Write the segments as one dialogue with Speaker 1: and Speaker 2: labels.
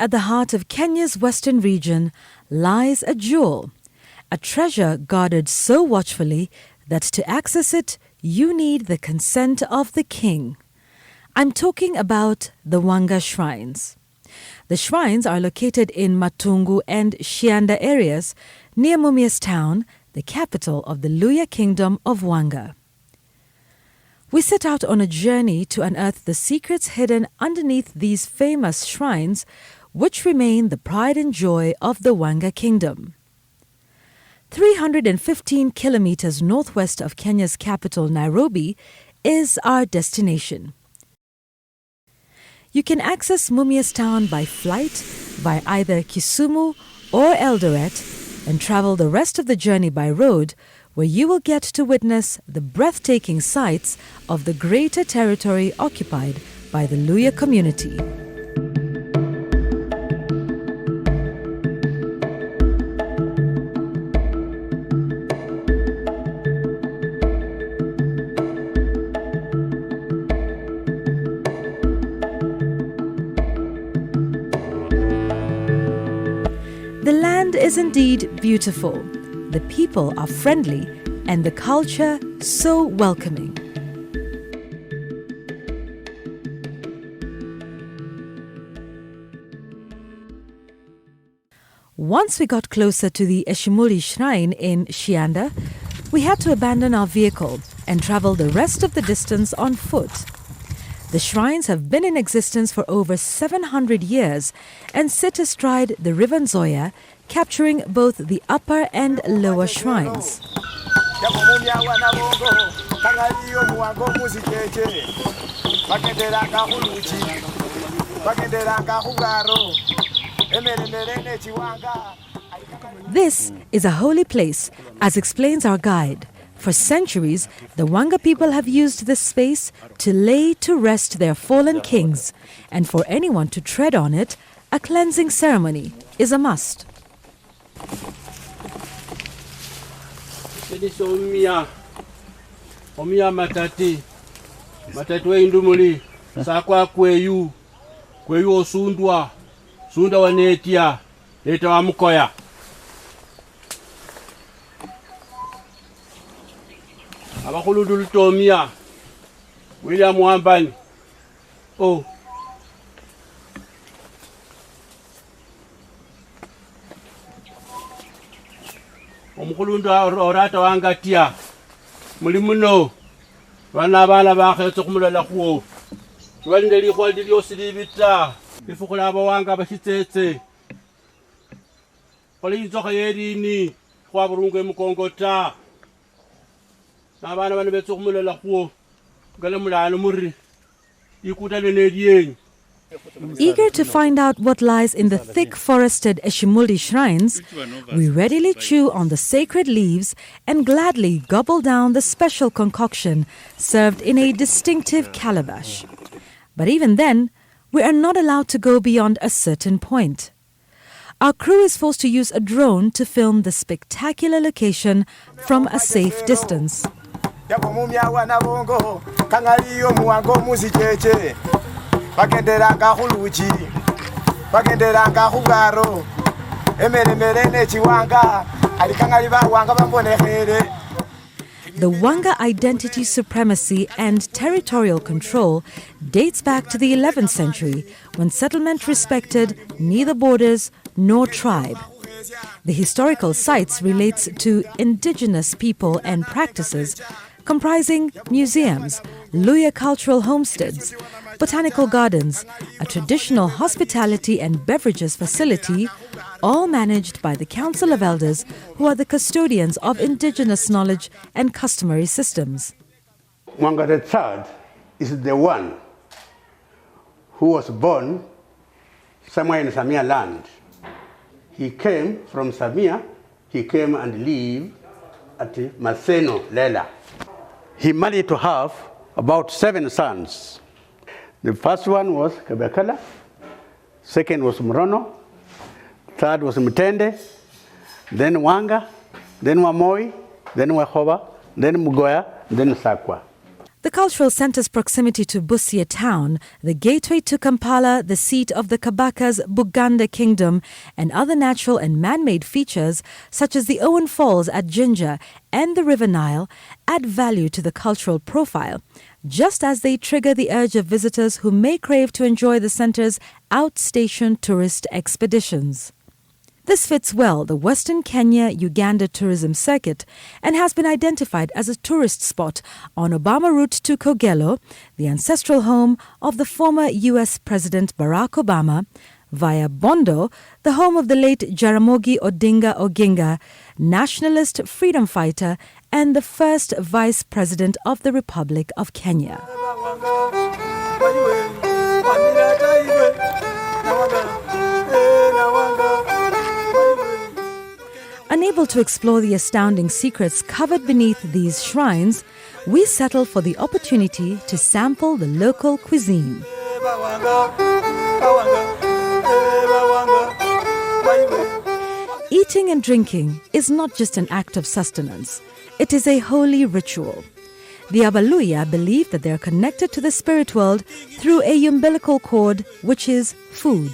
Speaker 1: at the heart of Kenya's western region lies a jewel, a treasure guarded so watchfully that to access it, you need the consent of the king. I'm talking about the Wanga shrines. The shrines are located in Matungu and Shianda areas near Mumias town, the capital of the Luhya kingdom of Wanga. We set out on a journey to unearth the secrets hidden underneath these famous shrines, which remain the pride and joy of the Wanga kingdom. 315 kilometers northwest of Kenya's capital, Nairobi, is our destination. You can access Mumias town by flight by either Kisumu or Eldoret and travel the rest of the journey by road, where you will get to witness the breathtaking sights of the greater territory occupied by the Luhya community. The land is indeed beautiful. The people are friendly and the culture so welcoming. Once we got closer to the Eshimuli shrine in Shianda, we had to abandon our vehicle and travel the rest of the distance on foot. The shrines have been in existence for over 700 years and sit astride the River Nzoia, capturing both the upper and lower shrines. This is a holy place, as explains our guide. For centuries, the Wanga people have used this space to lay to rest their fallen kings, and for anyone to tread on it, a cleansing ceremony is a must.
Speaker 2: Abakhuludul Tomia William Wambani. Oh, omukhulundu orata wangatia mulimuno bana bana bakhetsa khumulala khuwo balinde likhwaldi lyosi libita ifukhula abawanga bashitsetse kholi inzokha yerini khwaburungu emukongota nabana bana betsa khumulala khuwo ngale mulano muri ikutale nediyenyi.
Speaker 1: Eager to find out what lies in the thick forested Eshimuli shrines, we readily chew on the sacred leaves and gladly gobble down the special concoction served in a distinctive calabash. But even then, we are not allowed to go beyond a certain point. Our crew is forced to use a drone to film the spectacular location from a safe distance.
Speaker 3: Bagenderanga khuluchi bagenderanga khugaro emeremerene chiwanga alikangali bawanga bambonekhere.
Speaker 1: The Wanga identity supremacy and territorial control dates back to the 11th century, when settlement respected neither borders nor tribe. The historical sites relates to indigenous people and practices, comprising museums, Luhya cultural homesteads, botanical gardens, a traditional hospitality and beverages facility, all managed by the Council of Elders, who are the custodians of indigenous knowledge and customary systems.
Speaker 4: Wanga III is the one who was born somewhere in Samia land. He came from Samia, he came and lived at Maseno, Lela. He managed to have about 7 sons. The first one was Kabekala, second was Mrono, third was Mtende, then Wanga, then Wamoi, then Wahoba, then Mugoya, then Sakwa.
Speaker 1: The cultural centre's proximity to Busia town, the gateway to Kampala, the seat of the Kabaka's Buganda kingdom, and other natural and man-made features such as the Owen Falls at Jinja and the River Nile add value to the cultural profile, just as they trigger the urge of visitors who may crave to enjoy the centre's outstation tourist expeditions. This fits well the Western Kenya-Uganda tourism circuit and has been identified as a tourist spot on Obama route to Kogelo, the ancestral home of the former U.S. President Barack Obama, via Bondo, the home of the late Jaramogi Odinga Oginga, nationalist freedom fighter and the first Vice President of the Republic of Kenya. Unable to explore the astounding secrets covered beneath these shrines, we settle for the opportunity to sample the local cuisine. Eating and drinking is not just an act of sustenance. It is a holy ritual. The Abaluya believe that they are connected to the spirit world through a umbilical cord, which is food.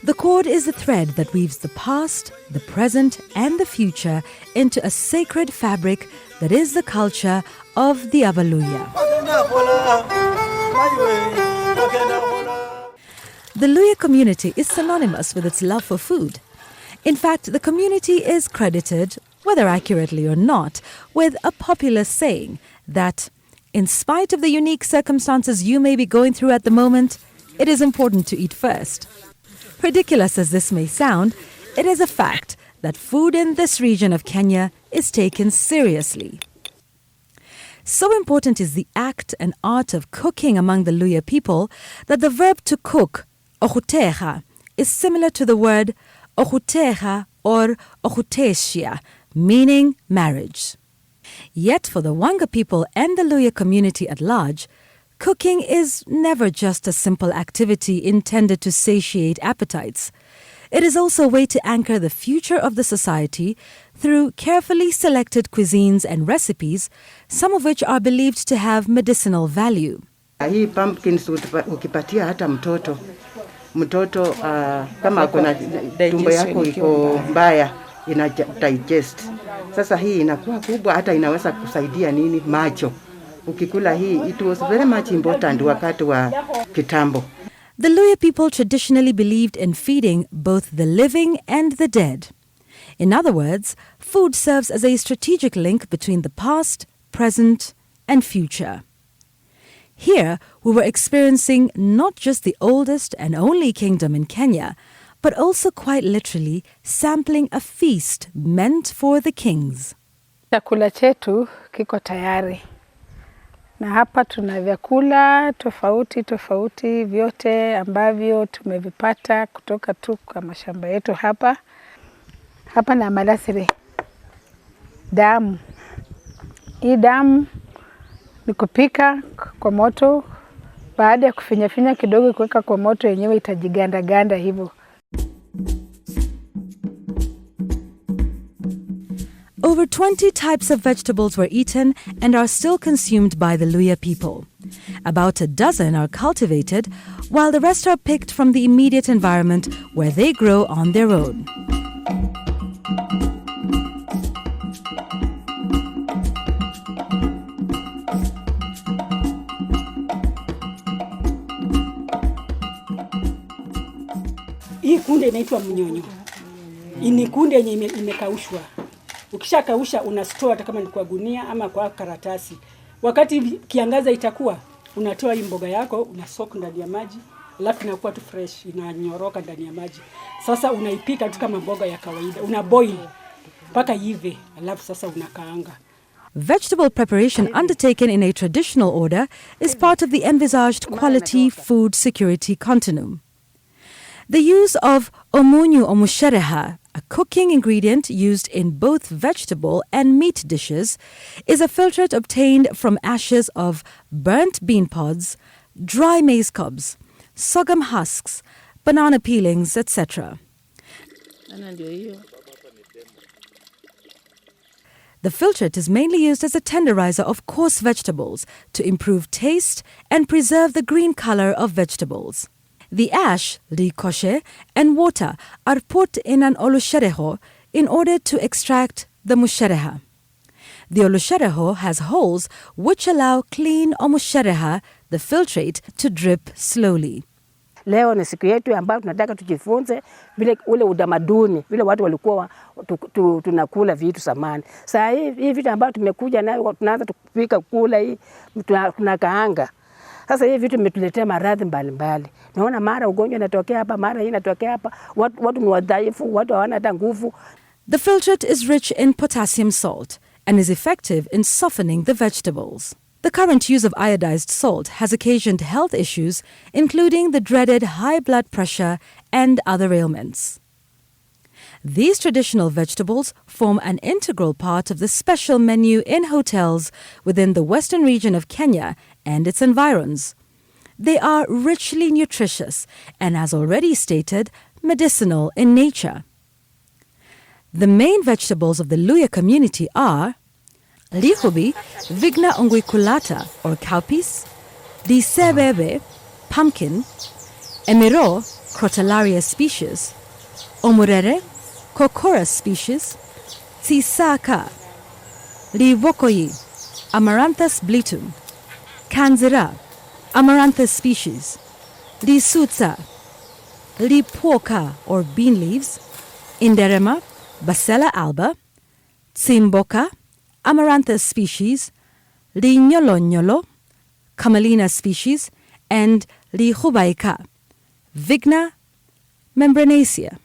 Speaker 1: The cord is the thread that weaves the past, the present, and the future into a sacred fabric that is the culture of the Abaluya. The Luhya community is synonymous with its love for food. In fact, the community is credited, whether accurately or not, with a popular saying that, in spite of the unique circumstances you may be going through at the moment, it is important to eat first. Ridiculous as this may sound, it is a fact that food in this region of Kenya is taken seriously. So important is the act and art of cooking among the Luhya people that the verb to cook, ochuteha, is similar to the word ochuteha or ochuteshia, meaning marriage. Yet for the Wanga people and the Luhya community at large, cooking is never just a simple activity intended to satiate appetites. It is also a way to anchor the future of the society through carefully selected cuisines and recipes, some of which are believed to have medicinal value.
Speaker 5: Hii pumpkins ukipatia hata mtoto kama kuna tumbo yako iko mbaya ina digest. Sasa hii inakuwa kubwa hata inaweza kusaidia nini macho. Ukikula hii, it was very much important wakati wa kitambo.
Speaker 1: The Luhya people traditionally believed in feeding both the living and the dead. In other words, food serves as a strategic link between the past, present, and future. Here, we were experiencing not just the oldest and only kingdom in Kenya, but also quite literally sampling a feast meant for the kings.
Speaker 6: Chakula chetu kiko tayari. Na hapa tuna vyakula tofauti vyote ambavyo tumevipata kutoka tu kwa mashamba yetu hapa. Hapa na malasiri. Damu. Hii damu ni kupika kwa moto. Baada ya kufinya kidogo kuweka kwa moto yenyewe itajiganda hivyo.
Speaker 1: Over 20 types of vegetables were eaten and are still consumed by the Luhya people. About a dozen are cultivated, while the rest are picked from the immediate environment where they grow on their own.
Speaker 7: Hii kunde inaitwa mnyonyo. Ini kunde yenye imekaushwa. Ukishakausha unastore hata kama ni kwa gunia ama kwa karatasi. Wakati kiangaza itakuwa, unatoa hii mboga yako, unasoak ndani ya maji, alafu inakuwa tu fresh, inanyoroka ndani ya maji. Sasa unaipika tu kama mboga ya kawaida, unaboil mpaka ive, alafu sasa unakaanga.
Speaker 1: Vegetable preparation undertaken in a traditional order is part of the envisaged quality food security continuum. The use of omunyu omushereha, a cooking ingredient used in both vegetable and meat dishes, is a filtrate obtained from ashes of burnt bean pods, dry maize cobs, sorghum husks, banana peelings, etc. The filtrate is mainly used as a tenderizer of coarse vegetables to improve taste and preserve the green color of vegetables. The ash, ricochet, and water are put in an olushereho in order to extract the mushereha. The olushereho has holes which allow clean omushereha, the filtrate, to drip slowly.
Speaker 8: Leo ni siku yetu ambayo tunataka tujifunze vile ule utamaduni, vile watu walikuwa tunakula vitu zamani. Sasa hii vitu ambayo tumekuja nayo tunaanza kupika kula hii tunakaanga. Sasa hii vitu imetuletea maradhi mbalimbali. Naona mara ugonjwa unatokea hapa, mara hii inatokea hapa. Watu ni wadhaifu, watu hawana hata nguvu.
Speaker 1: The filtrate is rich in potassium salt and is effective in softening the vegetables. The current use of iodized salt has occasioned health issues, including the dreaded high blood pressure and other ailments. These traditional vegetables form an integral part of the special menu in hotels within the western region of Kenya and its environs. They are richly nutritious and, as already stated, medicinal in nature. The main vegetables of the Luhya community are Lihubi, Vigna unguiculata or cowpeas, Di sebebe, pumpkin, Emiro, Crotalaria species, Omurere, Kokora species, Tsisaka, Livokoyi, Amaranthus blitum, Kanzira, Amaranthus species, Lisutsa, Lipoka or bean leaves, Inderema, Bacella alba, Tsimboka, Amaranthus species, Linyolo, Camelina species, and Lihubaika, Vigna membranacea.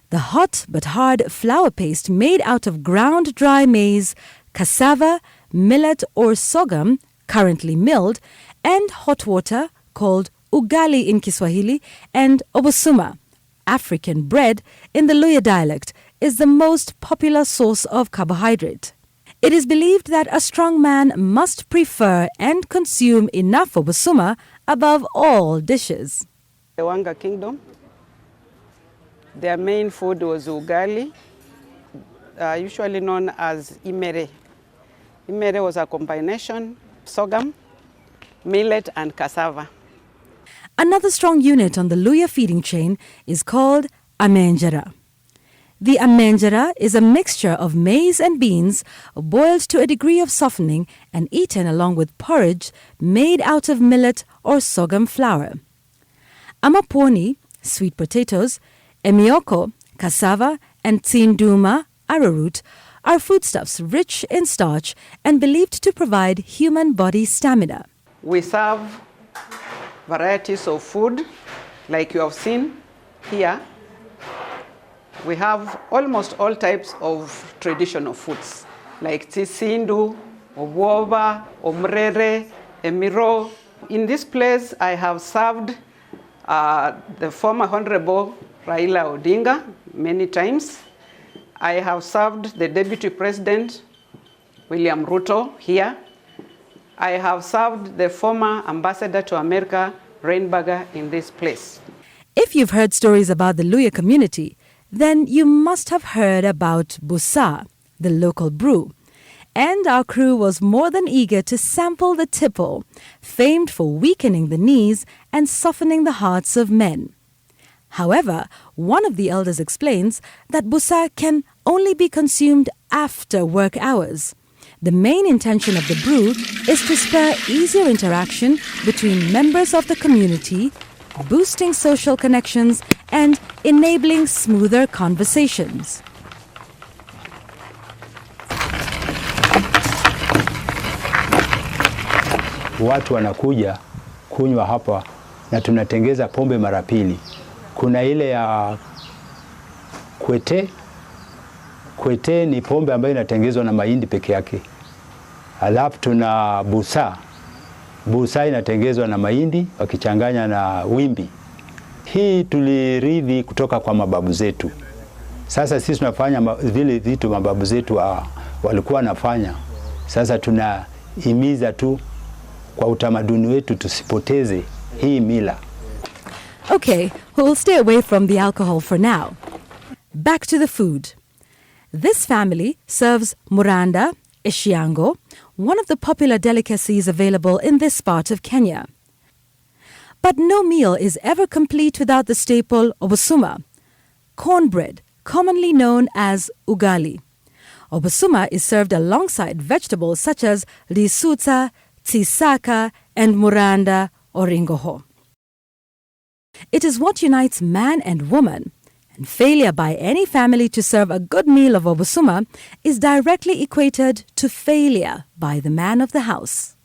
Speaker 1: The hot but hard flour paste made out of ground dry maize, cassava, millet or sorghum, currently milled, and hot water, called ugali in Kiswahili, and obosuma, African bread, in the Luhya dialect, is the most popular source of carbohydrate. It is believed that a strong man must prefer and consume enough obosuma above all dishes.
Speaker 9: The Wanga Kingdom, their main food was ugali, usually known as imere. Imere was a combination sorghum, millet and cassava.
Speaker 1: Another strong unit on the Luhya feeding chain is called amenjera. The amenjera is a mixture of maize and beans boiled to a degree of softening and eaten along with porridge made out of millet or sorghum flour. Amaponi, sweet potatoes, emioko, cassava, and tsinduma, arrowroot, are foodstuffs rich in starch and believed to provide human body stamina.
Speaker 9: We serve varieties of food like you have seen here. We have almost all types of traditional foods like tsisindu, obwoba, omrere, emiro. In this place I have served the former Honorable Raila Odinga many times. I have served the Deputy President William Ruto here. I have served the former Ambassador to America, Reinberger, in this place.
Speaker 1: If you've heard stories about the Luhya community, then you must have heard about busa, the local brew. And our crew was more than eager to sample the tipple, famed for weakening the knees and softening the hearts of men. However, one of the elders explains that busa can only be consumed after work hours. The main intention of the brew is to spur easier interaction between members of the community, boosting social connections and enabling smoother conversations.
Speaker 10: Watu wanakuja kunywa hapa na tunatengeza pombe mara pili. Kuna ile ya kwete. Kwete ni pombe ambayo inatengezwa na mahindi peke yake. Alafu tuna busa. Busa inatengezwa na mahindi wakichanganya na wimbi. Hii tulirithi kutoka kwa mababu zetu. Sasa sisi tunafanya vile vitu mababu zetu walikuwa wanafanya. Sasa tunahimiza tu kwa utamaduni wetu tusipoteze hii mila.
Speaker 1: Okay, we'll stay away from the alcohol for now. Back to the food. This family serves muranda, ishiango, one of the popular delicacies available in this part of Kenya. But no meal is ever complete without the staple obusuma, cornbread, commonly known as ugali. Obusuma is served alongside vegetables such as risutsa, tsisaka, and muranda or ingoho. It is what unites man and woman, and failure by any family to serve a good meal of obusuma is directly equated to failure by the man of the house.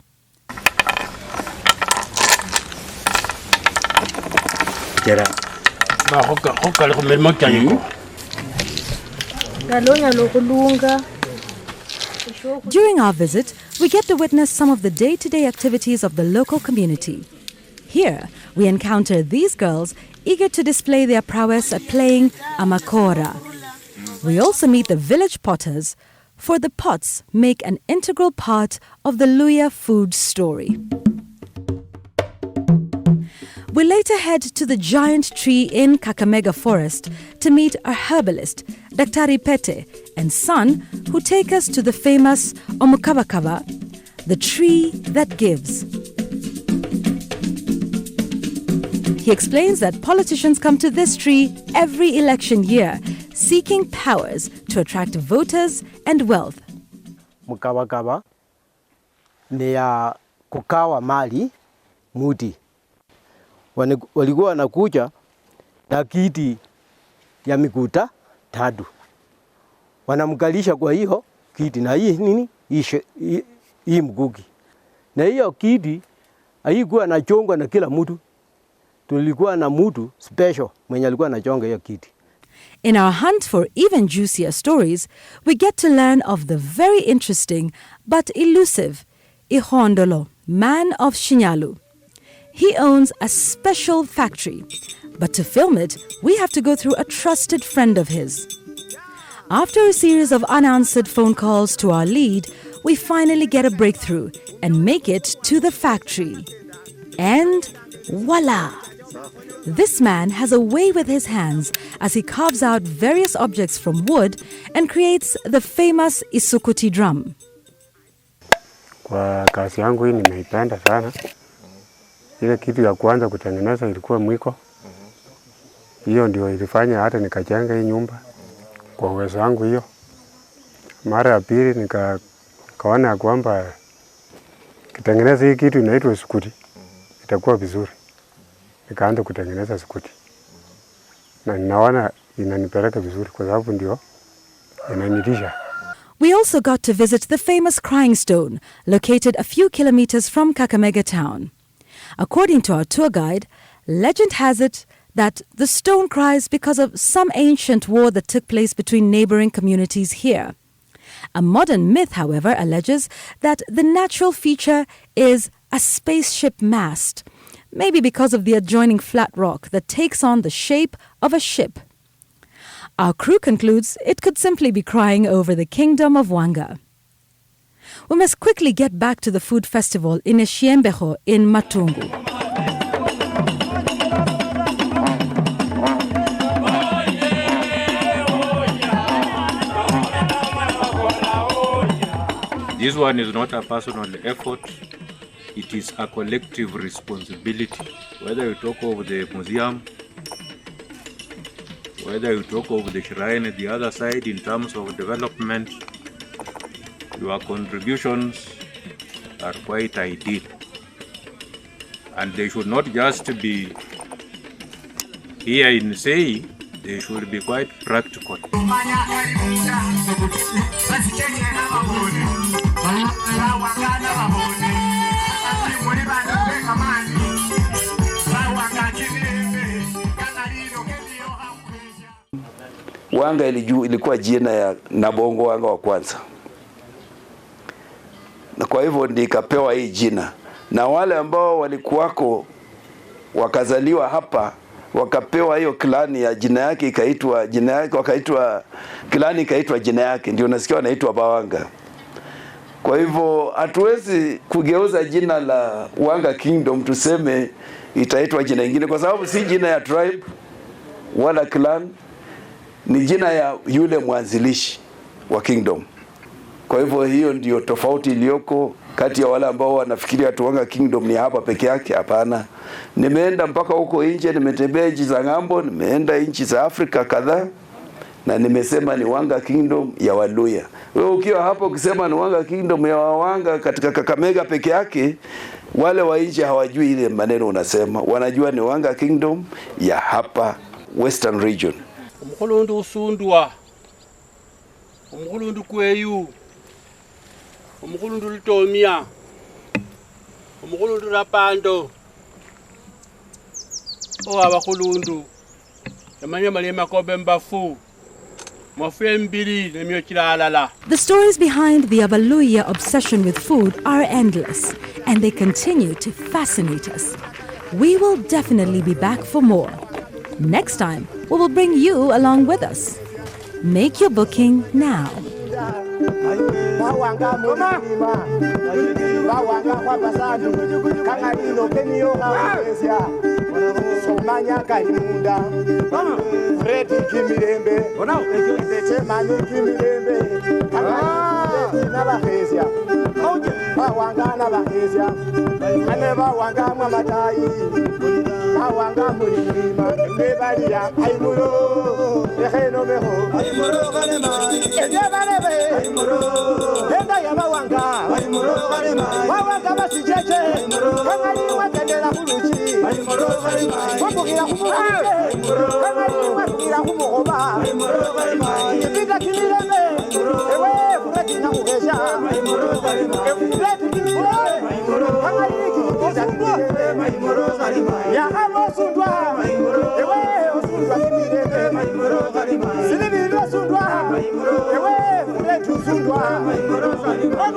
Speaker 1: During our visit, we get to witness some of the day-to-day activities of the local community. Here, we encounter these girls eager to display their prowess at playing amakora. We also meet the village potters, for the pots make an integral part of the Luhya food story. We later head to the giant tree in Kakamega Forest to meet a herbalist, Daktari Pete, and son, who take us to the famous Omukabakaba, the tree that gives. He explains that politicians come to this tree every election year, seeking powers to attract voters and wealth.
Speaker 11: Mukabakaba ni ya kukawa mali muti. Walikuwa wanakuja na kiti ya mikuta 3. Wanamkalisha kwa hiyo kiti na hii nini? Hii mkuki. Na hiyo kiti haikuwa anachongwa na kila mtu. Tulikuwa na mtu special mwenye alikuwa anachonga hiyo kiti.
Speaker 1: In our hunt for even juicier stories, we get to learn of the very interesting but elusive Ihondolo, man of Shinyalu. He owns a special factory, but to film it, we have to go through a trusted friend of his. After a series of unanswered phone calls to our lead, we finally get a breakthrough and make it to the factory. And voila! This man has a way with his hands as he carves out various objects from wood and creates the famous isukuti drum.
Speaker 12: Kwa kazi yangu hii nimeipenda sana. Ile kitu ya kwanza kutengeneza ilikuwa mwiko. Hiyo ndio ilifanya hata nikajenga hii nyumba kwa uwezo wangu hiyo. Mara ya pili nikaona kwamba kitengeneza hii kitu inaitwa isukuti itakuwa vizuri. Nikaanza kutengeneza isukuti. Na ninaona inanipeleka vizuri kwa sababu ndio inanilisha.
Speaker 1: We also got to visit the famous Crying Stone, located a few kilometers from Kakamega town. According to our tour guide, legend has it that the stone cries because of some ancient war that took place between neighboring communities here. A modern myth, however, alleges that the natural feature is a spaceship mast, maybe because of the adjoining flat rock that takes on the shape of a ship. Our crew concludes it could simply be crying over the kingdom of Wanga. We must quickly get back to the food festival in Eshiembeho in Matungu.
Speaker 13: This one is not a personal effort, it is a collective responsibility. Whether you talk of the museum, whether you talk of the shrine at the other side in terms of development, your contributions are quite ideal. And they should not just be here in say, they should be quite practical.
Speaker 14: Wanga ilikuwa jina ya Nabongo Wanga wa kwanza. Na kwa hivyo nikapewa hii jina. Na wale ambao walikuwako wakazaliwa hapa wakapewa hiyo klani ya jina yake ikaitwa jina yake, wakaitwa klani ikaitwa jina yake, ndio nasikia wanaitwa Bawanga. Kwa hivyo hatuwezi kugeuza jina la Wanga Kingdom tuseme itaitwa jina lingine, kwa sababu si jina ya tribe wala clan, ni jina ya yule mwanzilishi. wa kingdom. Kwa hivyo hiyo ndio tofauti iliyoko kati ya wale ambao wanafikiria Tuwanga Kingdom ni hapa peke yake. Hapana, nimeenda mpaka huko nje, nimetembea nchi za ng'ambo, nimeenda nchi za Afrika kadhaa, na nimesema ni Wanga Kingdom ya Waluhya. Wewe ukiwa hapo ukisema ni Wanga Kingdom ya Wawanga katika Kakamega peke yake, wale wa nje hawajui ile maneno unasema, wanajua ni Wanga Kingdom ya hapa Western Region.
Speaker 2: Umukhulundu usundwa, umukhulundu kweyu, umukhulundu lutomia, umukhulundu lapando, abakhulundu yamanya mali makobe mbafu.
Speaker 1: The stories behind the Abaluhya obsession with food are endless, and they continue to fascinate us. We will definitely be back for more. Next time, we will bring you along with us. Make your booking now.
Speaker 3: Somanya kalimunda Fredi kimirembe Ndechemani kimirembe Kangani n'abahezya Bawanga n'abahezya Ane bawanga mwamatai Bawanga muri mlima Nebalia Aimuro Echeno meho Aimuro galemai Enya balebe Aimuro Henda ya bawanga Aimuro galemai Bawanga basijeje Kangani watendela huluchi Aimuro galemai Wabugira humuruke Kangani wabugira humugoba Aimuro galemai Yepita kimirembe Ewe kureti na kuhesha Aimuro galemai Ekureti kimirembe Kangani kikitiza kimirembe Aimuro galemai Ya hamo sundwa Ewe osundwa kimirembe Aimuro galemai Silibi osundwa Ewe kureti usundwa Aimuro galemai